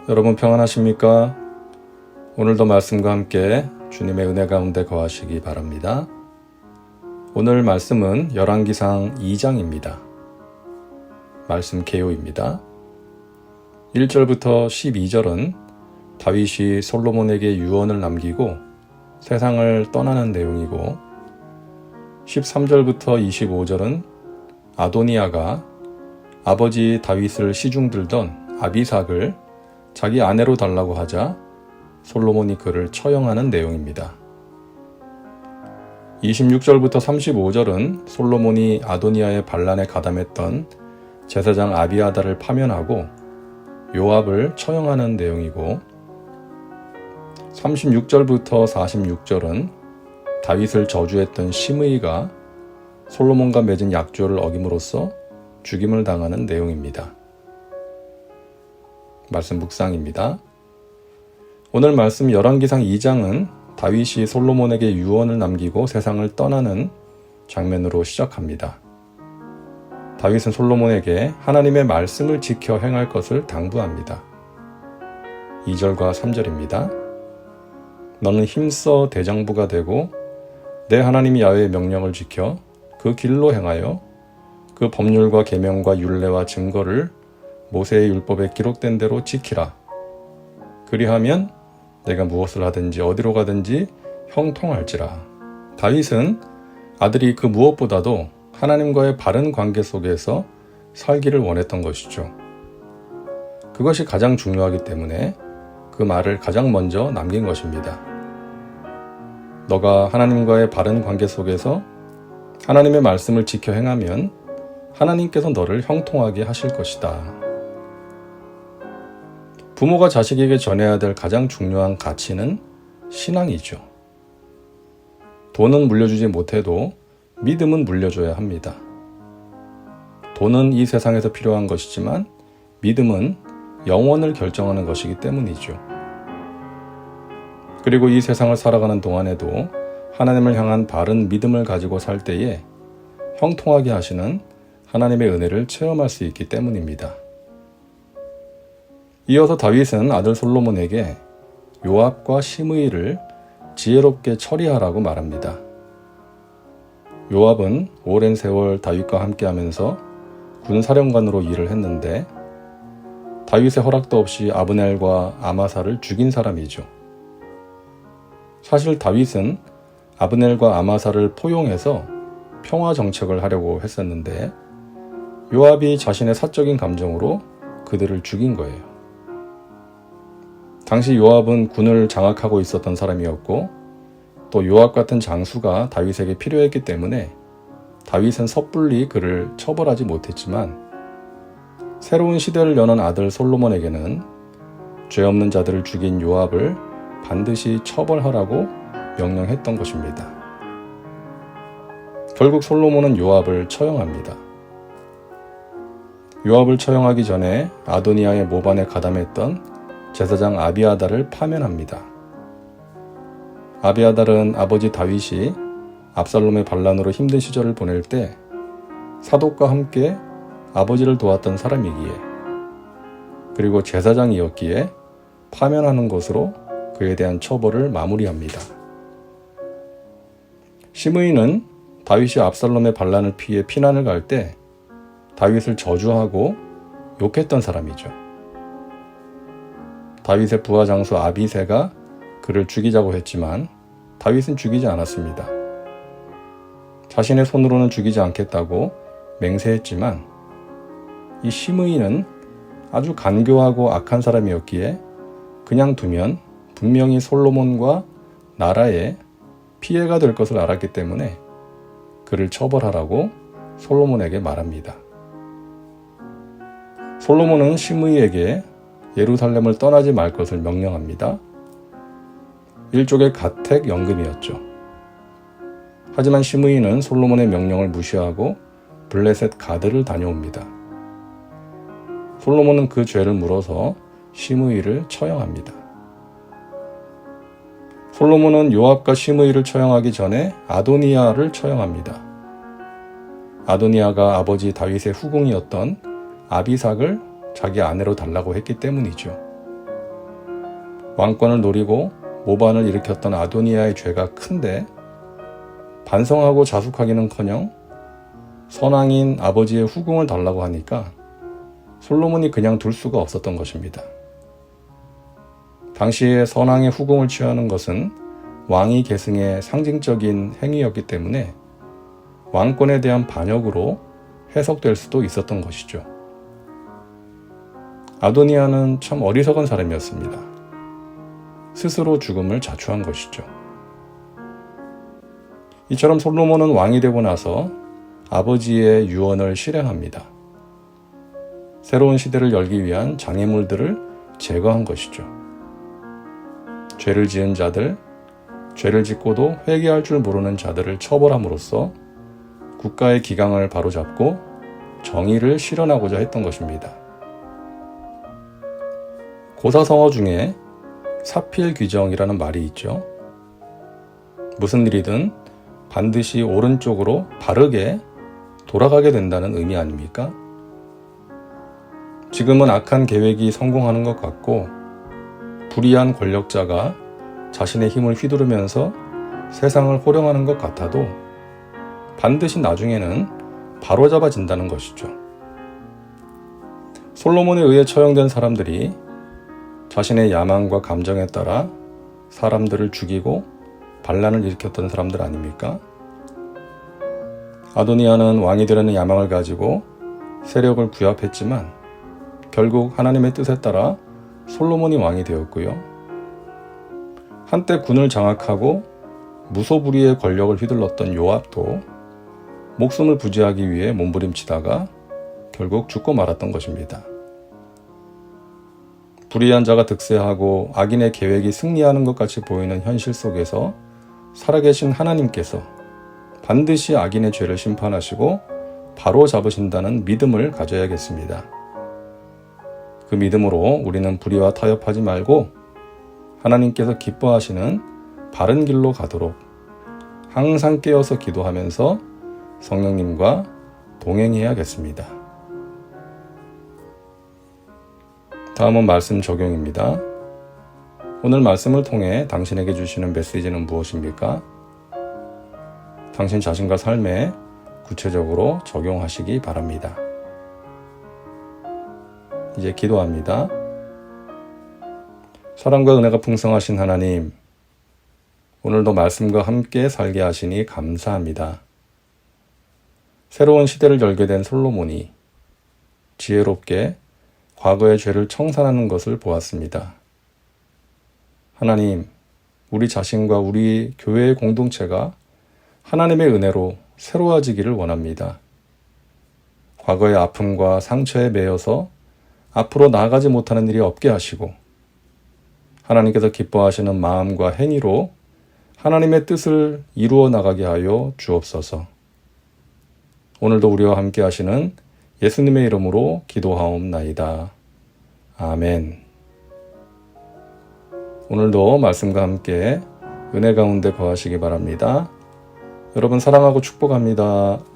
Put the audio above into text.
여러분 평안하십니까? 오늘도 말씀과 함께 주님의 은혜 가운데 거하시기 바랍니다. 오늘 말씀은 열왕기상 2장입니다. 말씀 개요입니다. 1절부터 12절은 다윗이 솔로몬에게 유언을 남기고 세상을 떠나는 내용이고 13절부터 25절은 아도니아가 아버지 다윗을 시중들던 아비삭을 자기 아내로 달라고 하자 솔로몬이 그를 처형하는 내용입니다. 26절부터 35절은 솔로몬이 아도니아의 반란에 가담했던 제사장 아비아달을 파면하고 요압을 처형하는 내용이고 36절부터 46절은 다윗을 저주했던 시므이가 솔로몬과 맺은 약조를 어김으로써 죽임을 당하는 내용입니다. 말씀 묵상입니다. 오늘 말씀 열왕기상 2장은 다윗이 솔로몬에게 유언을 남기고 세상을 떠나는 장면으로 시작합니다. 다윗은 솔로몬에게 하나님의 말씀을 지켜 행할 것을 당부합니다. 2절과 3절입니다. 너는 힘써 대장부가 되고 내 하나님 야훼의 명령을 지켜 그 길로 행하여 그 법률과 계명과 율례와 증거를 모세의 율법에 기록된 대로 지키라. 그리하면 내가 무엇을 하든지 어디로 가든지 형통할지라. 다윗은 아들이 그 무엇보다도 하나님과의 바른 관계 속에서 살기를 원했던 것이죠. 그것이 가장 중요하기 때문에 그 말을 가장 먼저 남긴 것입니다. 너가 하나님과의 바른 관계 속에서 하나님의 말씀을 지켜 행하면 하나님께서 너를 형통하게 하실 것이다. 부모가 자식에게 전해야 될 가장 중요한 가치는 신앙이죠. 돈은 물려주지 못해도 믿음은 물려줘야 합니다. 돈은 이 세상에서 필요한 것이지만 믿음은 영원을 결정하는 것이기 때문이죠. 그리고 이 세상을 살아가는 동안에도 하나님을 향한 바른 믿음을 가지고 살 때에 형통하게 하시는 하나님의 은혜를 체험할 수 있기 때문입니다. 이어서 다윗은 아들 솔로몬에게 요압과 시므이를 지혜롭게 처리하라고 말합니다. 요압은 오랜 세월 다윗과 함께하면서 군사령관으로 일을 했는데 다윗의 허락도 없이 아브넬과 아마사를 죽인 사람이죠. 사실 다윗은 아브넬과 아마사를 포용해서 평화 정책을 하려고 했었는데 요압이 자신의 사적인 감정으로 그들을 죽인 거예요. 당시 요압은 군을 장악하고 있었던 사람이었고 또 요압 같은 장수가 다윗에게 필요했기 때문에 다윗은 섣불리 그를 처벌하지 못했지만 새로운 시대를 여는 아들 솔로몬에게는 죄 없는 자들을 죽인 요압을 반드시 처벌하라고 명령했던 것입니다. 결국 솔로몬은 요압을 처형합니다. 요압을 처형하기 전에 아도니아의 모반에 가담했던 제사장 아비아달을 파면합니다. 아비아달은 아버지 다윗이 압살롬의 반란으로 힘든 시절을 보낼 때 사독과 함께 아버지를 도왔던 사람이기에 그리고 제사장이었기에 파면하는 것으로 그에 대한 처벌을 마무리합니다. 시므이는 다윗이 압살롬의 반란을 피해 피난을 갈 때 다윗을 저주하고 욕했던 사람이죠. 다윗의 부하 장수 아비새가 그를 죽이자고 했지만 다윗은 죽이지 않았습니다. 자신의 손으로는 죽이지 않겠다고 맹세했지만 이 시므이는 아주 간교하고 악한 사람이었기에 그냥 두면 분명히 솔로몬과 나라에 피해가 될 것을 알았기 때문에 그를 처벌하라고 솔로몬에게 말합니다. 솔로몬은 시므이에게 예루살렘을 떠나지 말 것을 명령합니다. 일종의 가택 연금이었죠. 하지만 시므이는 솔로몬의 명령을 무시하고 블레셋 가드를 다녀옵니다. 솔로몬은 그 죄를 물어서 시므이를 처형합니다. 솔로몬은 요압과 시므이를 처형하기 전에 아도니아를 처형합니다. 아도니아가 아버지 다윗의 후궁이었던 아비삭을 자기 아내로 달라고 했기 때문이죠. 왕권을 노리고 모반을 일으켰던 아도니아의 죄가 큰데 반성하고 자숙하기는커녕 선왕인 아버지의 후궁을 달라고 하니까 솔로몬이 그냥 둘 수가 없었던 것입니다. 당시에 선왕의 후궁을 취하는 것은 왕위 계승의 상징적인 행위였기 때문에 왕권에 대한 반역으로 해석될 수도 있었던 것이죠. 아도니아는 참 어리석은 사람이었습니다. 스스로 죽음을 자초한 것이죠. 이처럼 솔로몬은 왕이 되고 나서 아버지의 유언을 실행합니다. 새로운 시대를 열기 위한 장애물들을 제거한 것이죠. 죄를 지은 자들, 죄를 짓고도 회개할 줄 모르는 자들을 처벌함으로써 국가의 기강을 바로잡고 정의를 실현하고자 했던 것입니다. 고사성어 중에 사필귀정이라는 말이 있죠. 무슨 일이든 반드시 오른쪽으로 바르게 돌아가게 된다는 의미 아닙니까? 지금은 악한 계획이 성공하는 것 같고 불의한 권력자가 자신의 힘을 휘두르면서 세상을 호령하는 것 같아도 반드시 나중에는 바로잡아진다는 것이죠. 솔로몬에 의해 처형된 사람들이 자신의 야망과 감정에 따라 사람들을 죽이고 반란을 일으켰던 사람들 아닙니까? 아도니아는 왕이 되려는 야망을 가지고 세력을 부합했지만 결국 하나님의 뜻에 따라 솔로몬이 왕이 되었고요. 한때 군을 장악하고 무소불위의 권력을 휘둘렀던 요압도 목숨을 부지하기 위해 몸부림치다가 결국 죽고 말았던 것입니다. 불의한 자가 득세하고 악인의 계획이 승리하는 것 같이 보이는 현실 속에서 살아계신 하나님께서 반드시 악인의 죄를 심판하시고 바로 잡으신다는 믿음을 가져야겠습니다. 그 믿음으로 우리는 불의와 타협하지 말고 하나님께서 기뻐하시는 바른 길로 가도록 항상 깨어서 기도하면서 성령님과 동행해야겠습니다. 다음은 말씀 적용입니다. 오늘 말씀을 통해 당신에게 주시는 메시지는 무엇입니까? 당신 자신과 삶에 구체적으로 적용하시기 바랍니다. 이제 기도합니다. 사랑과 은혜가 풍성하신 하나님, 오늘도 말씀과 함께 살게 하시니 감사합니다. 새로운 시대를 열게 된 솔로몬이 지혜롭게 과거의 죄를 청산하는 것을 보았습니다. 하나님, 우리 자신과 우리 교회의 공동체가 하나님의 은혜로 새로워지기를 원합니다. 과거의 아픔과 상처에 매여서 앞으로 나아가지 못하는 일이 없게 하시고 하나님께서 기뻐하시는 마음과 행위로 하나님의 뜻을 이루어 나가게 하여 주옵소서. 오늘도 우리와 함께 하시는 예수님의 이름으로 기도하옵나이다. 아멘. 오늘도 말씀과 함께 은혜 가운데 거하시기 바랍니다. 여러분 사랑하고 축복합니다.